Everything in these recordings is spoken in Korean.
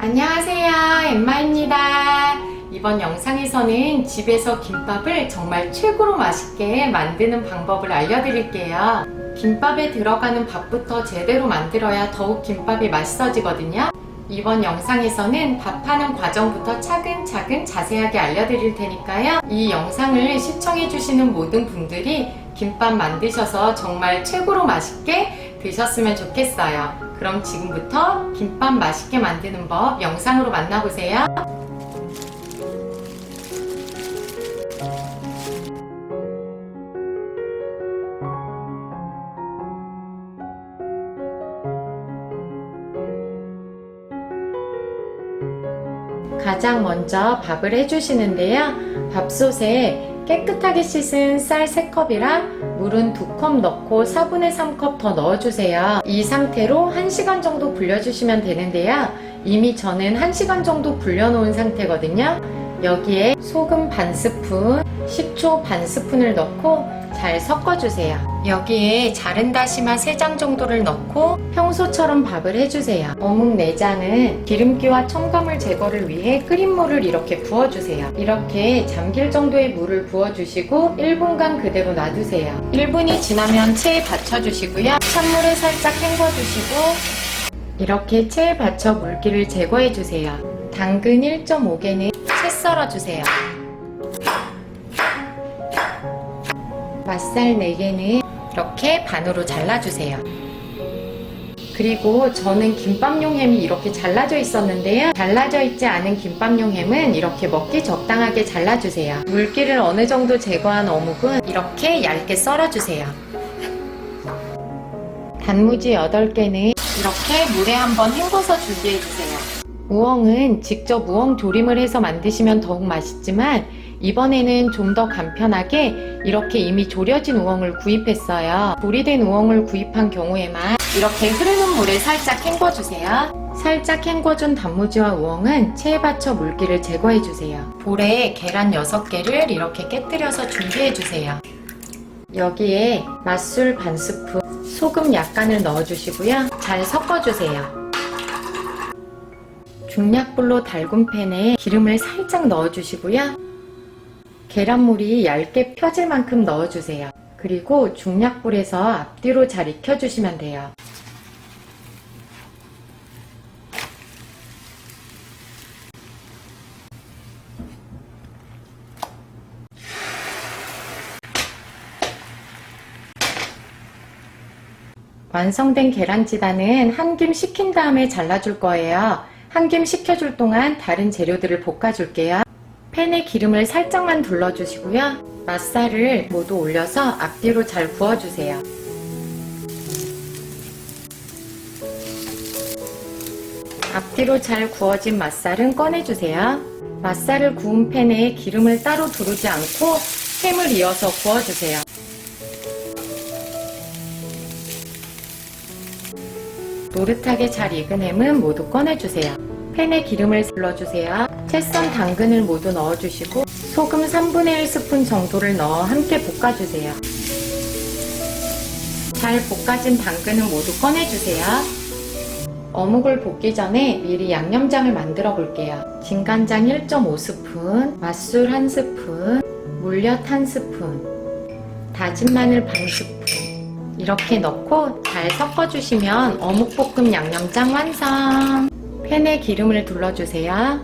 안녕하세요, 엠마입니다. 이번 영상에서는 집에서 김밥을 정말 최고로 맛있게 만드는 방법을 알려드릴게요. 김밥에 들어가는 밥부터 제대로 만들어야 더욱 김밥이 맛있어지거든요. 이번 영상에서는 밥하는 과정부터 차근차근 자세하게 알려드릴 테니까요. 이 영상을 시청해주시는 모든 분들이 김밥 만드셔서 정말 최고로 맛있게 드셨으면 좋겠어요. 그럼 지금부터 김밥 맛있게 만드는 법 영상으로 만나보세요. 가장 먼저 밥을 해주시는데요. 밥솥에 깨끗하게 씻은 쌀 3컵이랑 물은 2컵 넣고 4분의 3컵 더 넣어주세요. 이 상태로 1시간 정도 불려주시면 되는데요. 이미 저는 1시간 정도 불려놓은 상태거든요. 여기에 소금 반 스푼, 식초 반 스푼을 넣고 잘 섞어주세요. 여기에 자른 다시마 3장 정도를 넣고 평소처럼 밥을 해주세요. 어묵 4장은 기름기와 첨가물 제거를 위해 끓인 물을 이렇게 부어주세요. 이렇게 잠길 정도의 물을 부어주시고 1분간 그대로 놔두세요. 1분이 지나면 체에 받쳐주시고요. 찬물에 살짝 헹궈주시고 이렇게 체에 받쳐 물기를 제거해주세요. 당근 1.5개는 채 썰어주세요. 맛살 4개는 이렇게 반으로 잘라주세요. 그리고 저는 김밥용 햄이 이렇게 잘라져 있었는데요. 잘라져 있지 않은 김밥용 햄은 이렇게 먹기 적당하게 잘라주세요. 물기를 어느 정도 제거한 어묵은 이렇게 얇게 썰어주세요. 단무지 8개는 이렇게 물에 한번 헹궈서 준비해주세요. 우엉은 직접 우엉 조림을 해서 만드시면 더욱 맛있지만 이번에는 좀 더 간편하게 이렇게 이미 졸여진 우엉을 구입했어요. 조리된 우엉을 구입한 경우에만 이렇게 흐르는 물에 살짝 헹궈주세요. 살짝 헹궈준 단무지와 우엉은 체에 받쳐 물기를 제거해주세요. 볼에 계란 6개를 이렇게 깨뜨려서 준비해주세요. 여기에 맛술 반 스푼, 소금 약간을 넣어주시고요. 잘 섞어주세요. 중약불로 달군 팬에 기름을 살짝 넣어주시고요. 계란물이 얇게 펴질 만큼 넣어주세요. 그리고 중약불에서 앞뒤로 잘 익혀주시면 돼요. 완성된 계란지단은 한 김 식힌 다음에 잘라줄 거예요. 한 김 식혀줄 동안 다른 재료들을 볶아줄게요. 팬에 기름을 살짝만 둘러주시고요. 맛살을 모두 올려서 앞뒤로 잘 구워주세요. 앞뒤로 잘 구워진 맛살은 꺼내주세요. 맛살을 구운 팬에 기름을 따로 두르지 않고 햄을 이어서 구워주세요. 노릇하게 잘 익은 햄은 모두 꺼내주세요. 팬에 기름을 둘러주세요. 채 썬 당근을 모두 넣어주시고 소금 3분의 1스푼 정도를 넣어 함께 볶아주세요. 잘 볶아진 당근은 모두 꺼내주세요. 어묵을 볶기 전에 미리 양념장을 만들어 볼게요. 진간장 1.5스푼, 맛술 1스푼, 물엿 1스푼, 다진 마늘 반 스푼 이렇게 넣고 잘 섞어주시면 어묵볶음 양념장 완성! 팬에 기름을 둘러주세요.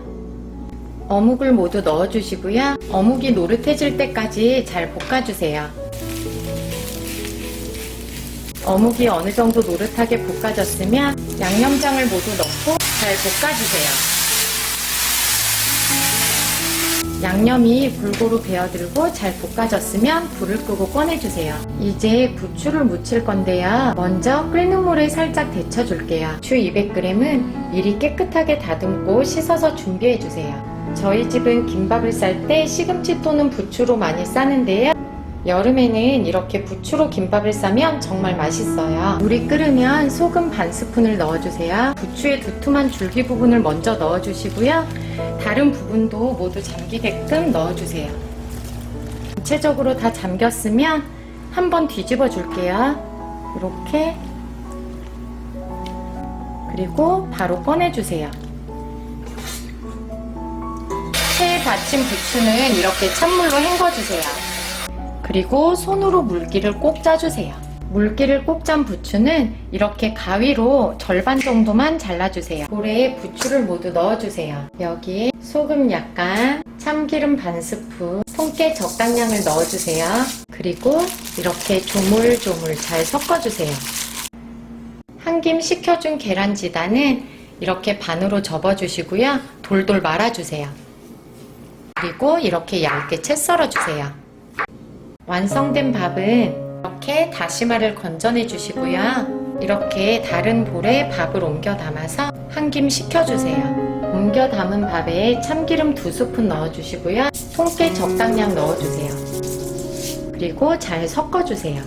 어묵을 모두 넣어주시고요. 어묵이 노릇해질 때까지 잘 볶아주세요. 어묵이 어느 정도 노릇하게 볶아졌으면 양념장을 모두 넣고 잘 볶아주세요. 양념이 골고루 배어들고 잘 볶아졌으면 불을 끄고 꺼내주세요. 이제 부추를 무칠 건데요. 먼저 끓는 물에 살짝 데쳐줄게요. 부추 200g은 미리 깨끗하게 다듬고 씻어서 준비해주세요. 저희 집은 김밥을 쌀 때 시금치 또는 부추로 많이 싸는데요. 여름에는 이렇게 부추로 김밥을 싸면 정말 맛있어요. 물이 끓으면 소금 반 스푼을 넣어주세요. 부추의 두툼한 줄기 부분을 먼저 넣어주시고요. 다른 부분도 모두 잠기게끔 넣어주세요. 전체적으로 다 잠겼으면 한번 뒤집어 줄게요. 이렇게. 그리고 바로 꺼내주세요. 끝에 받친 부추는 이렇게 찬물로 헹궈주세요. 그리고 손으로 물기를 꼭 짜주세요. 물기를 꼭 짠 부추는 이렇게 가위로 절반 정도만 잘라주세요. 볼에 부추를 모두 넣어주세요. 여기에 소금 약간, 참기름 반 스푼, 통깨 적당량을 넣어주세요. 그리고 이렇게 조물조물 잘 섞어주세요. 한 김 식혀준 계란지단은 이렇게 반으로 접어주시고요. 돌돌 말아주세요. 그리고 이렇게 얇게 채 썰어주세요. 완성된 밥은 이렇게 다시마를 건져내 주시고요. 이렇게 다른 볼에 밥을 옮겨 담아서 한 김 식혀주세요. 옮겨 담은 밥에 참기름 2스푼 넣어주시고요. 통깨 적당량 넣어주세요. 그리고 잘 섞어주세요.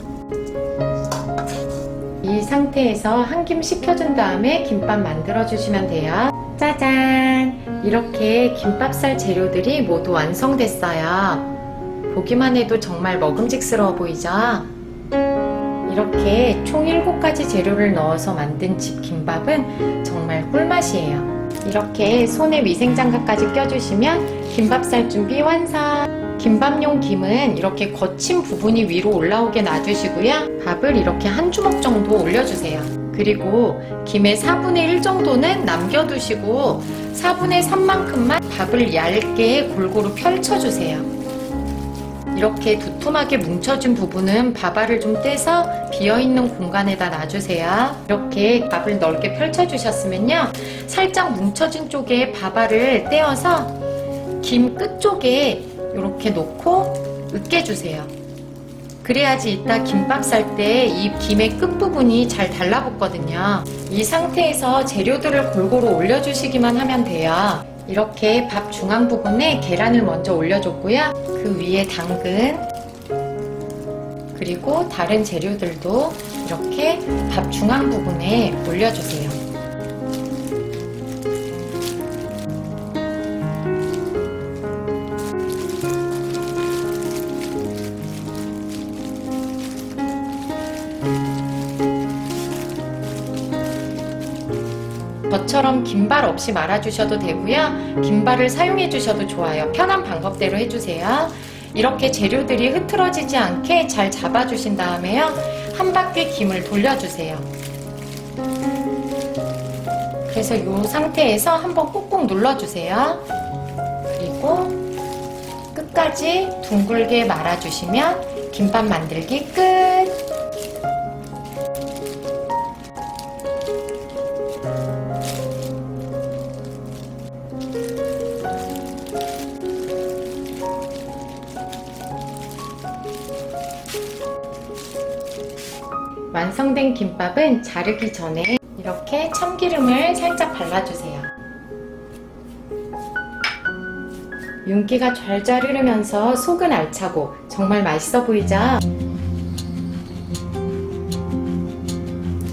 이 상태에서 한 김 식혀준 다음에 김밥 만들어 주시면 돼요. 짜잔! 이렇게 김밥살 재료들이 모두 완성됐어요. 보기만 해도 정말 먹음직스러워 보이죠? 이렇게 총 7가지 재료를 넣어서 만든 집김밥은 정말 꿀맛이에요. 이렇게 손에 위생장갑까지 껴주시면 김밥살 준비 완성! 김밥용 김은 이렇게 거친 부분이 위로 올라오게 놔주시고요. 밥을 이렇게 한 주먹 정도 올려주세요. 그리고 김의 4분의 1 정도는 남겨두시고 4분의 3만큼만 밥을 얇게 골고루 펼쳐주세요. 이렇게 두툼하게 뭉쳐진 부분은 밥알을 좀 떼서 비어있는 공간에다 놔주세요. 이렇게 밥을 넓게 펼쳐주셨으면요. 살짝 뭉쳐진 쪽에 밥알을 떼어서 김 끝쪽에 이렇게 놓고 으깨주세요. 그래야지 이따 김밥 쌀 때 이 김의 끝부분이 잘 달라붙거든요. 이 상태에서 재료들을 골고루 올려주시기만 하면 돼요. 이렇게 밥 중앙 부분에 계란을 먼저 올려줬고요. 그 위에 당근, 그리고 다른 재료들도 이렇게 밥 중앙 부분에 올려주세요. 저처럼 김발 없이 말아주셔도 되고요. 김발을 사용해 주셔도 좋아요. 편한 방법대로 해주세요. 이렇게 재료들이 흐트러지지 않게 잘 잡아주신 다음에요. 한 바퀴 김을 돌려주세요. 그래서 이 상태에서 한번 꾹꾹 눌러주세요. 그리고 끝까지 둥글게 말아주시면 김밥 만들기 끝! 완성된 김밥은 자르기 전에 이렇게 참기름을 살짝 발라주세요. 윤기가 좔좔 흐르면서 속은 알차고 정말 맛있어 보이죠?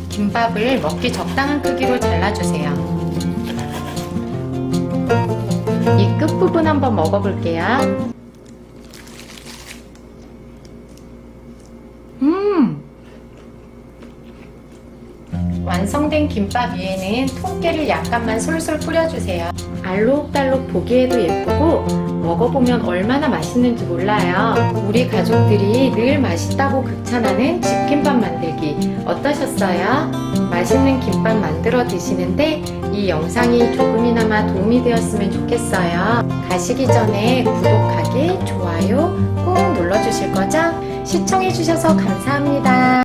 김밥을 먹기 적당한 크기로 잘라주세요. 이 끝부분 한번 먹어볼게요. 완성된 김밥 위에는 통깨를 약간만 솔솔 뿌려주세요. 알록달록 보기에도 예쁘고 먹어보면 얼마나 맛있는지 몰라요. 우리 가족들이 늘 맛있다고 극찬하는 집김밥 만들기 어떠셨어요? 맛있는 김밥 만들어 드시는데 이 영상이 조금이나마 도움이 되었으면 좋겠어요. 가시기 전에 구독하기, 좋아요 꼭 눌러주실 거죠? 시청해주셔서 감사합니다.